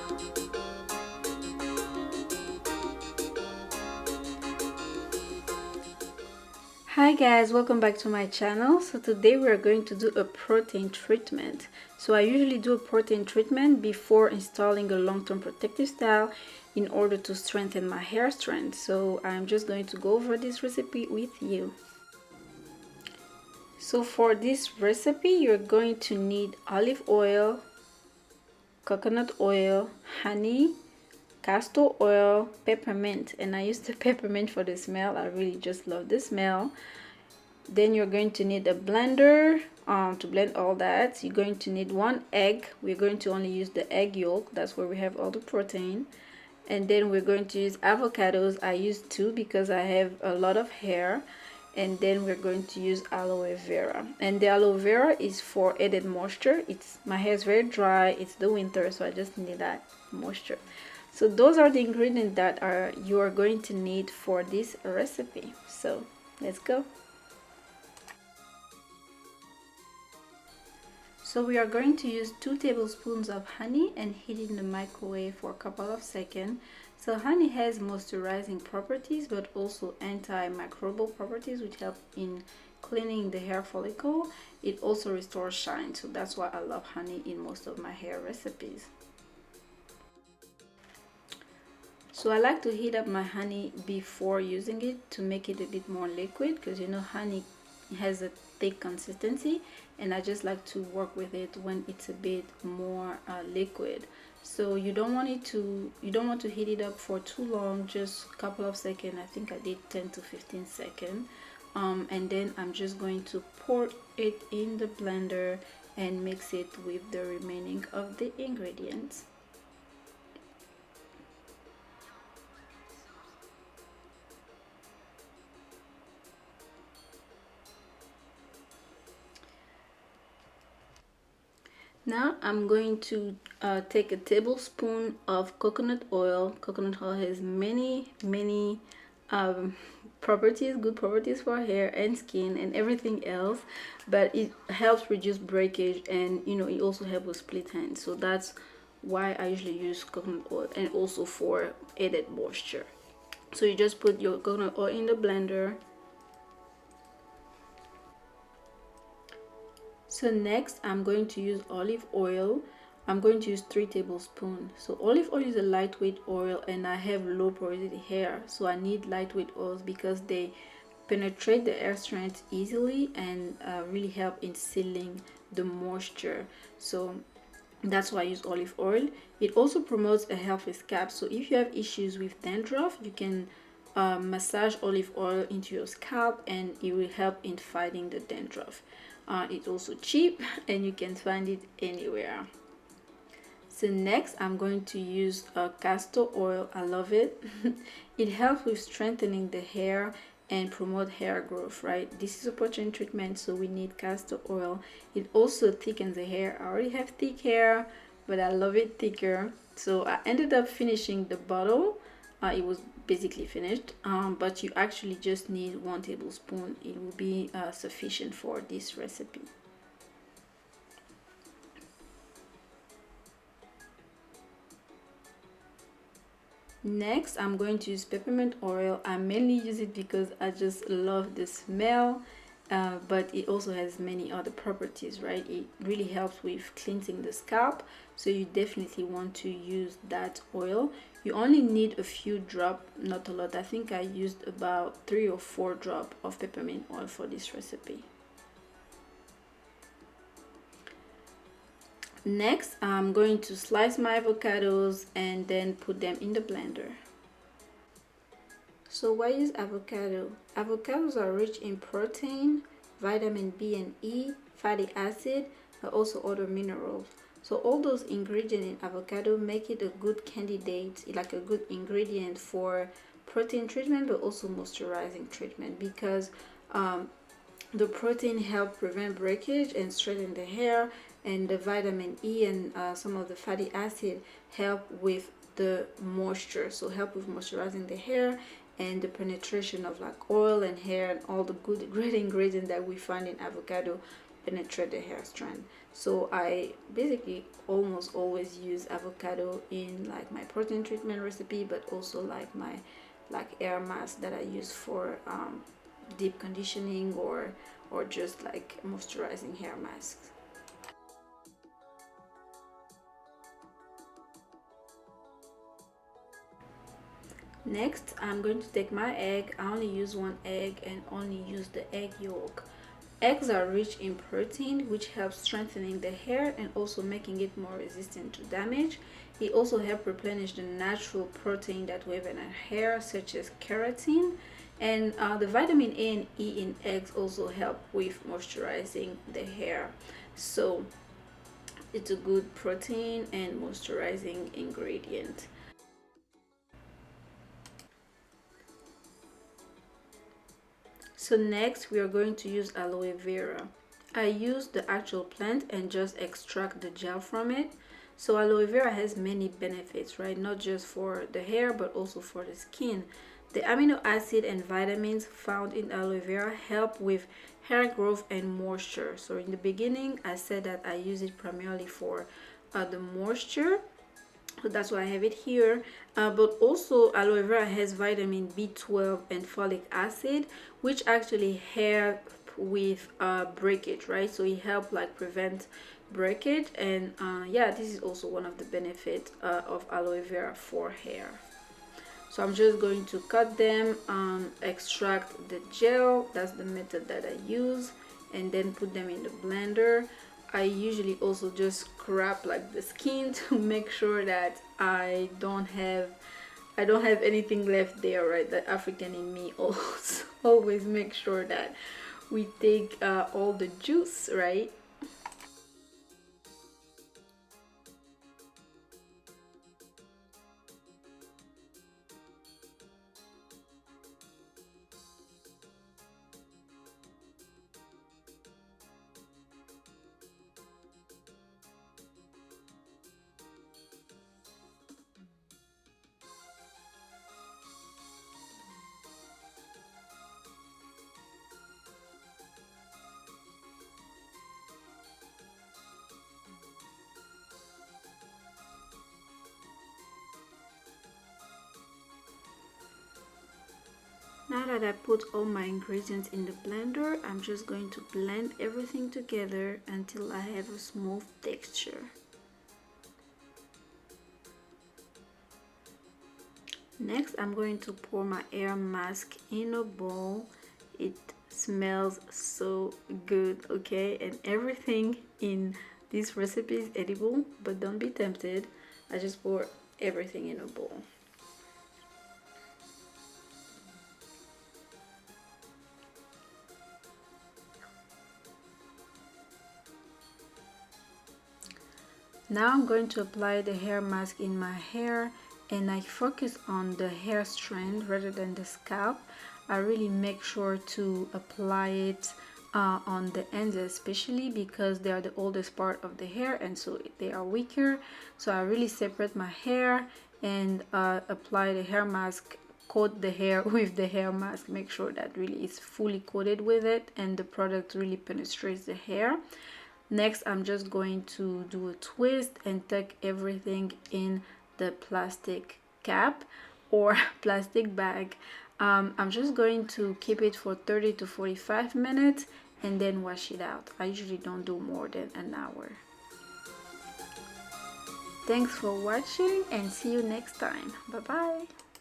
Hi guys, welcome back to my channel. So today we are going to do a protein treatment. So I usually do a protein treatment before installing a long-term protective style in order to strengthen my hair strength. So I'm just going to go over this recipe with you. So for this recipe, you're going to need olive oil, coconut oil, honey, castor oil, peppermint, and I use the peppermint for the smell. I really just love the smell. Then you're going to need a blender to blend all that. You're going to need 1 egg. We're going to only use the egg yolk. That's where we have all the protein. And then we're going to use avocados. I use 2 because I have a lot of hair. And then we're going to use aloe vera. And the aloe vera is for added moisture. My hair is very dry. It's the winter, so I just need that moisture. So those are the ingredients that you are going to need for this recipe. So let's go. So we are going to use 2 tablespoons of honey and heat it in the microwave for a couple of seconds. So honey has moisturizing properties but also antimicrobial properties which help in cleaning the hair follicle. It also restores shine, so that's why I love honey in most of my hair recipes. So I like to heat up my honey before using it to make it a bit more liquid, because you know honey has a thick consistency and I just like to work with it when it's a bit more liquid. So you don't want to heat it up for too long, just a couple of seconds. I think I did 10 to 15 seconds. And then I'm just going to pour it in the blender and mix it with the remaining of the ingredients. Now I'm going to take a tablespoon of coconut oil. Coconut oil has many properties, good properties for hair and skin and everything else, but it helps reduce breakage, and you know it also helps with split ends. So that's why I usually use coconut oil, and also for added moisture. So you just put your coconut oil in the blender. So next I'm going to use olive oil. I'm going to use 3 tablespoons. So olive oil is a lightweight oil and I have low porosity hair, so I need lightweight oils because they penetrate the hair strand easily and really help in sealing the moisture. So that's why I use olive oil. It also promotes a healthy scalp, so if you have issues with dandruff, you can massage olive oil into your scalp and it will help in fighting the dandruff. It's also cheap and you can find it anywhere. So next I'm going to use castor oil. I love it. It helps with strengthening the hair and promote hair growth, right? This is a protein treatment, so we need castor oil. It also thickens the hair. I already have thick hair, but I love it thicker. So I ended up finishing the bottle. It was basically finished, but you actually just need 1 tablespoon. It will be sufficient for this recipe. Next I'm going to use peppermint oil. I mainly use it because I just love the smell, but it also has many other properties, right? It really helps with cleansing the scalp, so you definitely want to use that oil. You only need a few drops, not a lot. I think I used about 3 or 4 drops of peppermint oil for this recipe. Next I'm going to slice my avocados and then put them in the blender. So why use avocado? Avocados are rich in protein, vitamin B and E, fatty acid, but also other minerals. So all those ingredients in avocado make it a good candidate, like a good ingredient for protein treatment, but also moisturizing treatment, because the protein help prevent breakage and straighten the hair, and the vitamin E and some of the fatty acid help with the moisture, so help with moisturizing the hair and the penetration of like oil and hair and all the good great ingredients that we find in avocado penetrate the hair strand. So I basically almost always use avocado in like my protein treatment recipe, but also like my hair mask that I use for deep conditioning or just like moisturizing hair masks. Next, I'm going to take my egg. I only use one egg and only use the egg yolk. Eggs are rich in protein, which helps strengthening the hair and also making it more resistant to damage. It also helps replenish the natural protein that we have in our hair, such as keratin. And the vitamin A and E in eggs also help with moisturizing the hair. So it's a good protein and moisturizing ingredient. So next we are going to use aloe vera. I use the actual plant and just extract the gel from it. So aloe vera has many benefits, right? Not just for the hair but also for the skin. The amino acid and vitamins found in aloe vera help with hair growth and moisture. So in the beginning I said that I use it primarily for the moisture, so that's why I have it here. But also aloe vera has vitamin B12 and folic acid, which actually help with breakage, right? So it helps like prevent breakage. And yeah, this is also one of the benefits of aloe vera for hair. So I'm just going to cut them, extract the gel. That's the method that I use, and then put them in the blender. I usually also just scrap like the skin to make sure that I don't have anything left there, right? The African in me also always make sure that we take all the juice, right? Now that I put all my ingredients in the blender, I'm just going to blend everything together until I have a smooth texture. Next, I'm going to pour my hair mask in a bowl. It smells so good, okay? And everything in this recipe is edible, but don't be tempted. I just pour everything in a bowl. Now I'm going to apply the hair mask in my hair, and I focus on the hair strand rather than the scalp. I really make sure to apply it on the ends, especially because they are the oldest part of the hair and so they are weaker. So I really separate my hair and apply the hair mask, coat the hair with the hair mask, make sure that really it's fully coated with it and the product really penetrates the hair. Next, I'm just going to do a twist and tuck everything in the plastic cap or plastic bag. I'm just going to keep it for 30 to 45 minutes and then wash it out. I usually don't do more than an hour. Thanks for watching and see you next time. Bye bye.